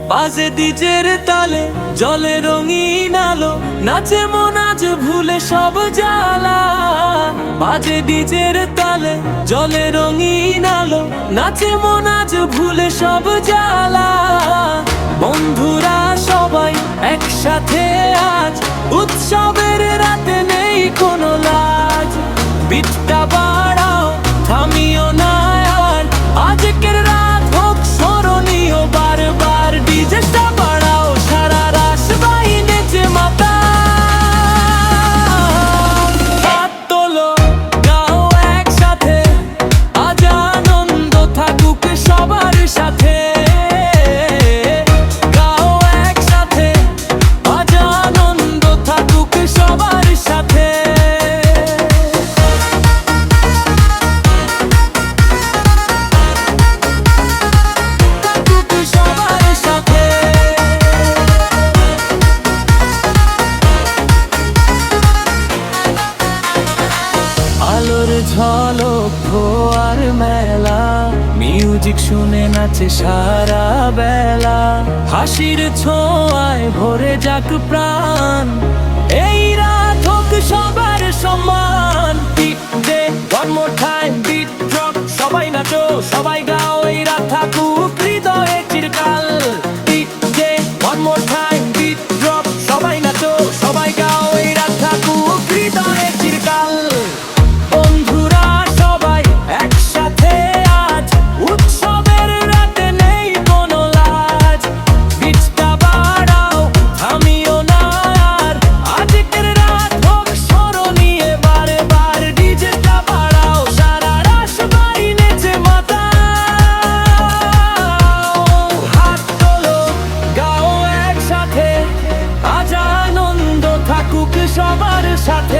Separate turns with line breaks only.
বাজে ডিজের তালে জলে রঙিন আলো, নাচে মন আজ ভুলে সব জ্বালা। বাজে ডিজের তালে জলে রঙিন আলো, নাচে মন আজ ভুলে সব জ্বালা। বন্ধুরা সবাই একসাথে আজ, উৎসবের রাতে নেই কোনো লাজ। বিটটা বাড়াও, থামিও না আর, আজকের রাত হোক স্মরণীয় বারবার। ডিজেটা বাড়াও, সারা রাস বাইনেছে মাতা। হাত তোলো, গাও একসাথে, আজ আনন্দ থাকুক সবার সাথে। গাও একসাথে, আজ আনন্দ থাকুক সবার সাথে। আলোর ঝলক ফোয়ার মেলা, মিউজিক শুনে নাচে সারা বেলা। হাসির ছোঁয়ায় ভরে যাক প্রাণ, এই রাত হোক সবার সমান। বিট দে, one more time, beat drop, সবাই নাচো, সবাই গাও, এই রাত থাকুক হৃদয়ে চিরকাল। বিট দে, one more time, beat drop, সবাই নাচো, সবাই গাও, এই রাত থাকুক হৃদয়ে চিরকাল। বন্ধুরা সবাই একসাথে আজ, উৎসবের রাতে নেই কোনো লাজ। বিটটা বাড়াও, থামিও না আর, আজকের রাত হোক স্মরণীয় বারবার। ডিজেটা বাড়াও, সারা রাস বাইনেছে মাতা। হাত তোলো, গাও একসাথে, আজ আনন্দ থাকুক সবার সাথে।